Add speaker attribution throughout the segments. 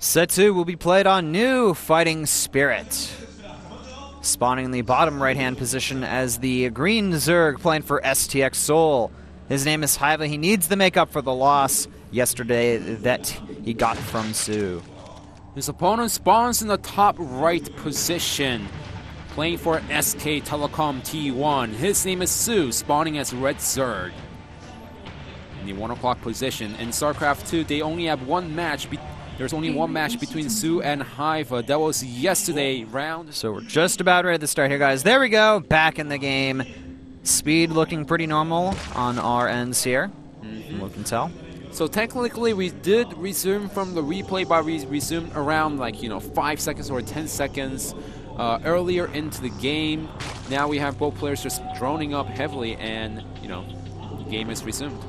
Speaker 1: Set 2 will be played on new Fighting Spirit. Spawning in the bottom right-hand position as the green Zerg playing for STX SoO. His name is hyvaa. He needs to make up for the loss yesterday that he got from SoO.
Speaker 2: His opponent spawns in the top right position, playing for SKT1. His name is SoO, spawning as red Zerg. In the 1 o'clock position. In StarCraft 2, they only have one match. There's only one match between SoO and hyvaa. That was yesterday round.
Speaker 1: So we're just about ready to start here, guys. There we go, back in the game. Speed looking pretty normal on our ends here, from what we can tell.
Speaker 2: So technically, we did resume from the replay, but we resumed around 5 seconds or 10 seconds earlier into the game. Now we have both players just droning up heavily, and the game is resumed.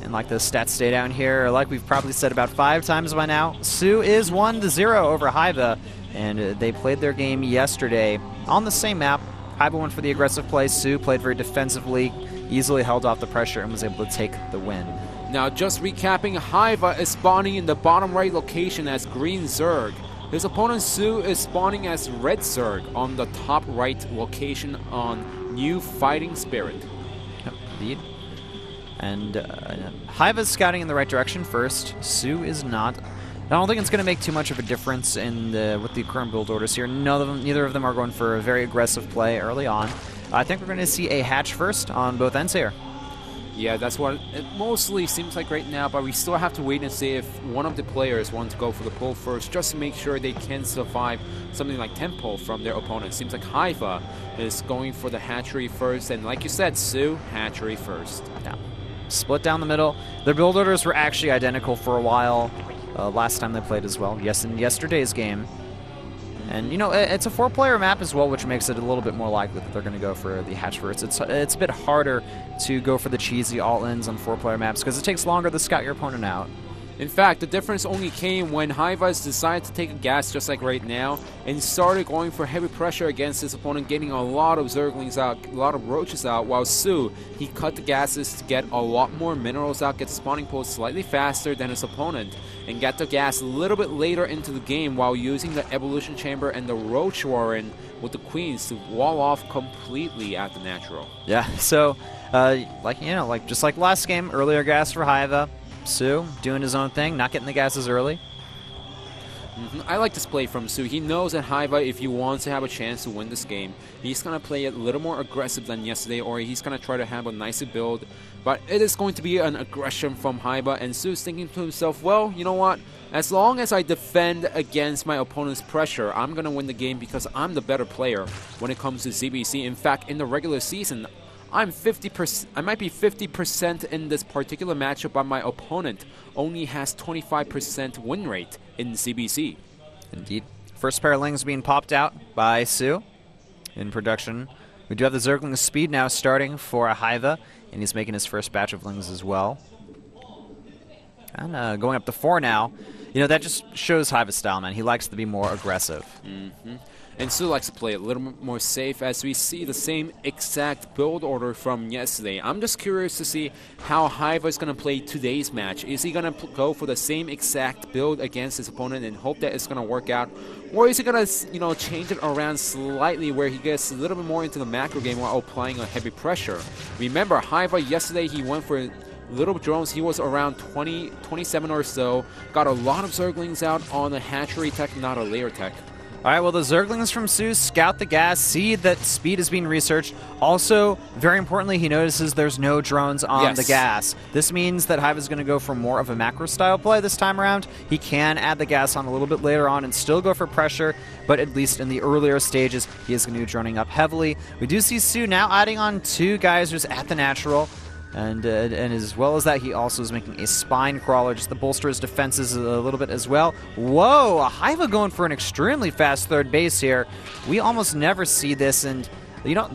Speaker 1: And like the stats stay down here, like we've probably said about 5 times by now, SoO is 1-0 over hyvaa, and they played their game yesterday on the same map. hyvaa went for the aggressive play. SoO played very defensively, easily held off the pressure, and was able to take the win.
Speaker 2: Now, just recapping, hyvaa is spawning in the bottom right location as green Zerg. His opponent SoO is spawning as red Zerg on the top right location on new Fighting Spirit.
Speaker 1: Yep, indeed. And hyvaa's scouting in the right direction first. SoO is not. I don't think it's going to make too much of a difference in with the current build orders here. Neither of them are going for a very aggressive play early on. I think we're going to see a hatch first on both ends here.
Speaker 2: Yeah, that's what it mostly seems like right now, but we still have to wait and see if one of the players wants to go for the pull first, just to make sure they can survive something like tempo from their opponent. Seems like hyvaa is going for the hatchery first, and like you said, SoO, hatchery first.
Speaker 1: Yeah. Split down the middle. Their build orders were actually identical for a while last time they played as well. Yes, in yesterday's game. And, it's a 4-player map as well, which makes it a little bit more likely that they're going to go for the hatch first. It's a bit harder to go for the cheesy all-ins on 4-player maps because it takes longer to scout your opponent out.
Speaker 2: In fact, the difference only came when hyvaa decided to take a gas just like right now and started going for heavy pressure against his opponent, getting a lot of Zerglings out, a lot of roaches out, while SoO, he cut the gases to get a lot more minerals out, get the spawning post slightly faster than his opponent, and got the gas a little bit later into the game while using the evolution chamber and the roach warren with the queens to wall off completely at the natural.
Speaker 1: Yeah, so just like last game, earlier gas for hyvaa. SoO doing his own thing, not getting the gases early.
Speaker 2: I like this play from SoO. He knows that hyvaa, if he wants to have a chance to win this game, he's going to play it a little more aggressive than yesterday, or he's going to try to have a nicer build. But it is going to be an aggression from hyvaa, and SoO's thinking to himself, well, you know what? As long as I defend against my opponent's pressure, I'm going to win the game because I'm the better player when it comes to ZvZ. In fact, in the regular season, I'm 50%. I might be 50% in this particular matchup, but my opponent only has 25% win rate in ZvZ.
Speaker 1: Indeed. First pair of lings being popped out by SoO in production. We do have the Zergling speed now starting for hyvaa, and he's making his first batch of lings as well. And going up to 4 now. That just shows hyvaa's style, man. He likes to be more aggressive.
Speaker 2: And SoO likes to play a little bit more safe, as we see the same exact build order from yesterday. I'm just curious to see how hyvaa is going to play today's match. Is he going to go for the same exact build against his opponent and hope that it's going to work out? Or is he going to, change it around slightly where he gets a little bit more into the macro game while applying a heavy pressure? Remember, hyvaa yesterday, he went for little drones. He was around 27 or so. Got a lot of Zerglings out on a hatchery tech, not a layer tech.
Speaker 1: All right, well, the Zerglings from SoO scout the gas, see that speed is being researched. Also, very importantly, he notices there's no drones on the gas. This means that hyvaa is going to go for more of a macro-style play this time around. He can add the gas on a little bit later on and still go for pressure, but at least in the earlier stages, he is going to be droning up heavily. We do see SoO now adding on 2 geysers at the natural. And as well as that, he also is making a spine crawler just to bolster his defenses a little bit as well. Whoa, hyvaa going for an extremely fast third base here. We almost never see this, and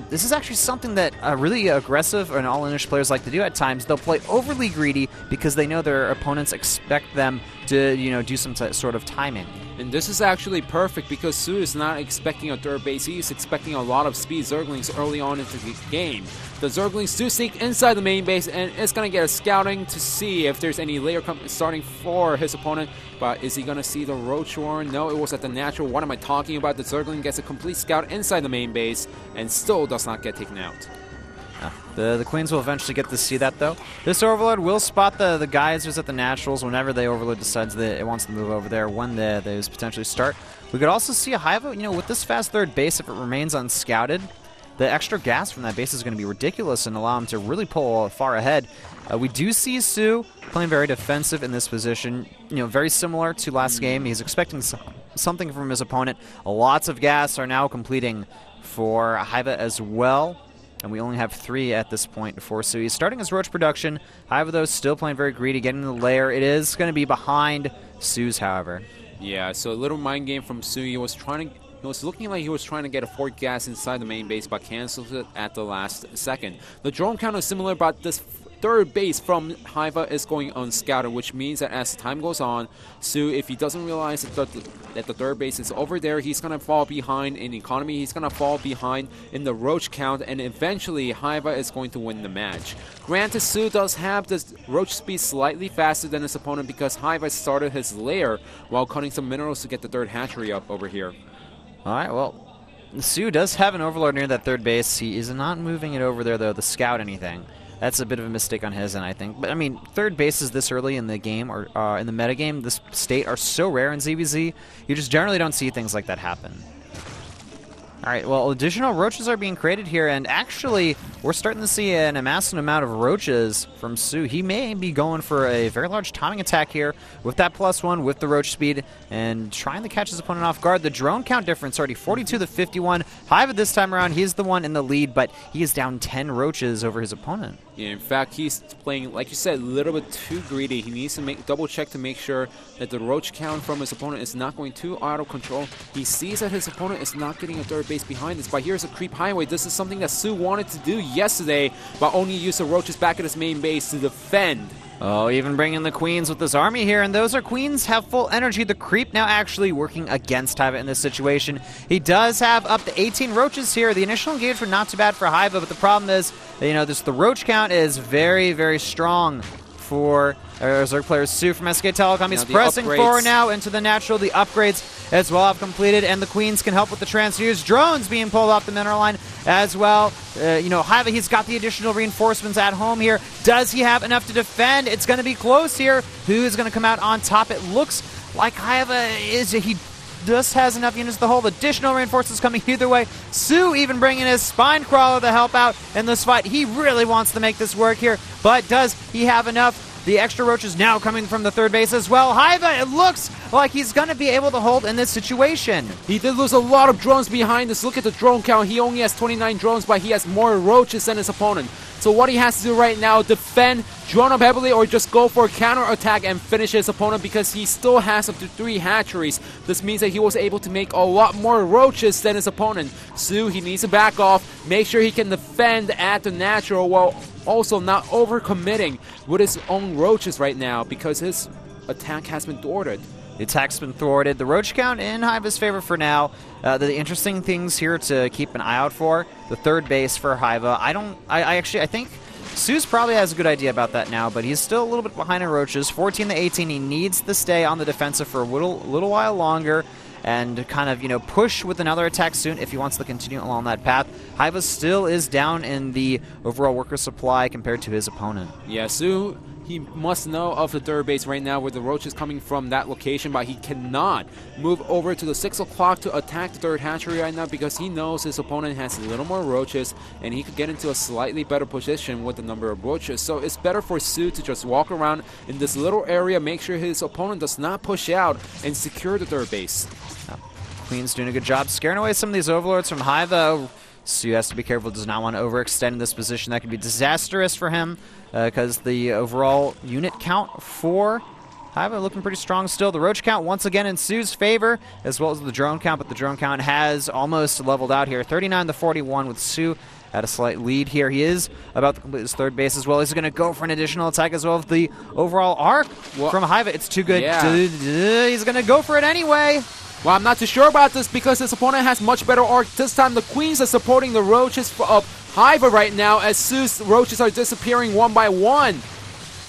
Speaker 1: this is actually something that really aggressive and all-inish players like to do at times. They'll play overly greedy because they know their opponents expect them to do some sort of timing.
Speaker 2: And this is actually perfect because SoO is not expecting a third base. He is expecting a lot of speed Zerglings early on into the game. The Zerglings do sneak inside the main base, and it's going to get a scouting to see if there's any layer starting for his opponent. But is he going to see the Roach Warren? No, it was at the natural. What am I talking about? The Zergling gets a complete scout inside the main base and still does not get taken out.
Speaker 1: The Queens will eventually get to see that, though. This Overlord will spot the geysers at the Naturals whenever the Overlord decides that it wants to move over there, when those potentially start. We could also see a Hive, with this fast third base, if it remains unscouted, the extra gas from that base is going to be ridiculous and allow him to really pull far ahead. We do see SoO playing very defensive in this position, very similar to last game. He's expecting something from his opponent. Lots of gas are now completing for Hive as well. And we only have 3 at this point for SoO. He's starting his Roach production. Hive, though, still playing very greedy, getting the lair. It is going to be behind SoO's, however.
Speaker 2: Yeah, so a little mind game from SoO. He was looking like he was trying to get a 4th gas inside the main base, but cancels it at the last second. The drone count is similar, but this third base from Hive is going unscouted, which means that as time goes on, SoO, if he doesn't realize that the third base is over there, he's going to fall behind in economy, he's going to fall behind in the Roach count, and eventually Hive is going to win the match. Granted, SoO does have this Roach speed slightly faster than his opponent because Hive started his lair while cutting some minerals to get the third hatchery up over here.
Speaker 1: Alright, well, SoO does have an Overlord near that third base. He is not moving it over there, though, to scout anything. That's a bit of a mistake on his end, I think. But, I mean, third bases this early in the game, or in the metagame, this state, are so rare in ZvZ, you just generally don't see things like that happen. Alright, well, additional Roaches are being created here, and actually, we're starting to see an amassing amount of Roaches from SoO. He may be going for a very large timing attack here with that +1, with the Roach speed, and trying to catch his opponent off guard. The drone count difference already 42 to 51. Hive this time around, he's the one in the lead, but he is down 10 Roaches over his opponent.
Speaker 2: Yeah, in fact, he's playing, like you said, a little bit too greedy. He needs to double check to make sure that the Roach count from his opponent is not going too out of control. He sees that his opponent is not getting a third base behind this, but here's a creep highway. This is something that SoO wanted to do yesterday, but only used the Roaches back at his main base to defend.
Speaker 1: Oh, even bringing the Queens with this army here, and those are Queens have full energy. The creep now actually working against Hive in this situation. He does have up to 18 Roaches here. The initial engagement not too bad for Hive, but the problem is, the Roach count is very, very strong for Zerg player SoO from SK Telecom. He's pressing forward now into the natural. The upgrades as well have completed, and the Queens can help with the transfuse. Drones being pulled off the mineral line as well. Hive, he's got the additional reinforcements at home here. Does he have enough to defend? It's going to be close here. Who is going to come out on top? It looks like Hive he just has enough units to hold. Additional reinforcements coming either way. SoO even bringing his spine crawler to help out in this fight. He really wants to make this work here, but does he have enough? The extra Roaches now coming from the third base as well. Hive, it looks like he's going to be able to hold in this situation.
Speaker 2: He did lose a lot of drones behind this. Look at the drone count. He only has 29 drones, but he has more Roaches than his opponent. So what he has to do right now, defend, drone up heavily, or just go for a counter attack and finish his opponent because he still has up to 3 hatcheries. This means that he was able to make a lot more Roaches than his opponent. SoO, he needs to back off, make sure he can defend at the natural while also not overcommitting with his own Roaches right now because his attack has been thwarted.
Speaker 1: The attack's been thwarted. The Roach count in Hive's favor for now. The interesting things here to keep an eye out for, the third base for Hive. I think SoO's probably has a good idea about that now, but he's still a little bit behind in Roaches. 14 to 18. He needs to stay on the defensive for a little while longer and kind of, push with another attack soon if he wants to continue along that path. Hive still is down in the overall worker supply compared to his opponent.
Speaker 2: Yeah, SoO, he must know of the third base right now where the Roach is coming from that location, but he cannot move over to the 6 o'clock to attack the third hatchery right now because he knows his opponent has a little more Roaches and he could get into a slightly better position with the number of Roaches. So it's better for SoO to just walk around in this little area, make sure his opponent does not push out, and secure the third base.
Speaker 1: Queen's doing a good job scaring away some of these Overlords from Hive. SoO has to be careful, does not want to overextend in this position. That could be disastrous for him because the overall unit count for Hive looking pretty strong still. The Roach count once again in SoO's favor, as well as the drone count, but the drone count has almost leveled out here. 39 to 41 with SoO at a slight lead here. He is about to complete his third base as well. He's going to go for an additional attack as well as the overall arc from hyvaa. It's too good.
Speaker 2: Yeah.
Speaker 1: He's going to go for it anyway.
Speaker 2: Well, I'm not too sure about this because his opponent has much better arc. This time the Queens are supporting the Roaches of hyvaa right now as SoO's Roaches are disappearing one by one.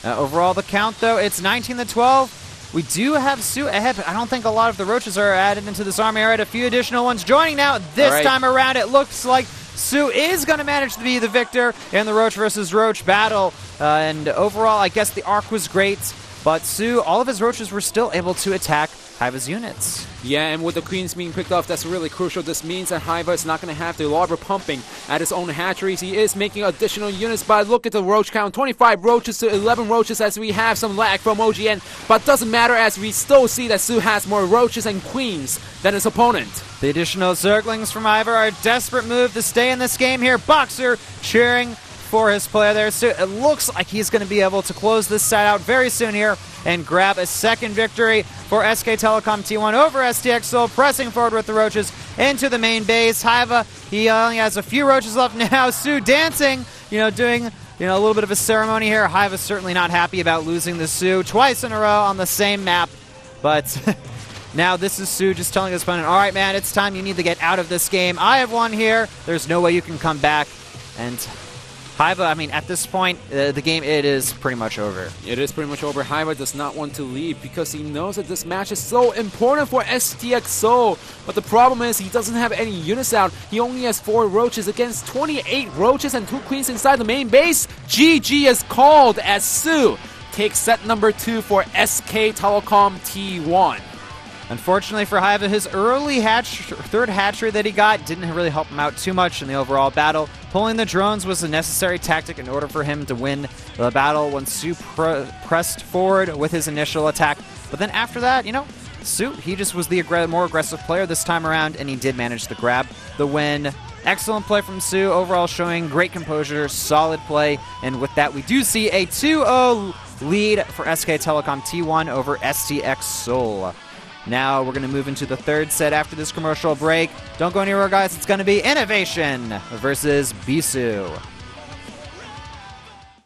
Speaker 1: Overall, the count, though, it's 19-12. We do have SoO ahead, but I don't think a lot of the Roaches are added into this army. All right, a few additional ones joining now. This time around, it looks like SoO is going to manage to be the victor in the Roach versus Roach battle. And overall, I guess the arc was great, but SoO, all of his Roaches were still able to attack hyvaa's units.
Speaker 2: Yeah, and with the Queens being picked off, that's really crucial. This means that hyvaa is not going to have the larva pumping at his own hatcheries. He is making additional units, but look at the Roach count. 25 Roaches to 11 Roaches as we have some lag from OGN, but doesn't matter as we still see that SoO has more Roaches and Queens than his opponent.
Speaker 1: The additional Zerglings from hyvaa are a desperate move to stay in this game here. Boxer cheering for his player there. So it looks like he's going to be able to close this set out very soon here and grab a second victory for SK Telecom T1 over STX. SoO pressing forward with the Roaches into the main base. hyvaa, he only has a few Roaches left now. SoO dancing, doing a little bit of a ceremony here. hyvaa certainly not happy about losing the SoO twice in a row on the same map, but now this is SoO just telling his opponent, all right, man, it's time. You need to get out of this game. I have won here. There's no way you can come back. And hyvaa, I mean, at this point, the game, it is pretty much over.
Speaker 2: It is pretty much over. hyvaa does not want to leave because he knows that this match is so important for STX SoO. But the problem is he doesn't have any units out. He only has 4 Roaches against 28 Roaches and 2 Queens inside the main base. GG is called as SoO takes set number 2 for SK Telecom T1.
Speaker 1: Unfortunately for hyvaa, his early third hatchery that he got didn't really help him out too much in the overall battle. Pulling the drones was a necessary tactic in order for him to win the battle when SoO pressed forward with his initial attack. But then after that, SoO, he just was the more aggressive player this time around, and he did manage to grab the win. Excellent play from SoO, overall showing great composure, solid play, and with that we do see a 2-0 lead for SK Telecom T1 over STX SoO. Now we're going to move into the third set after this commercial break. Don't go anywhere, guys. It's going to be Innovation versus Bisu.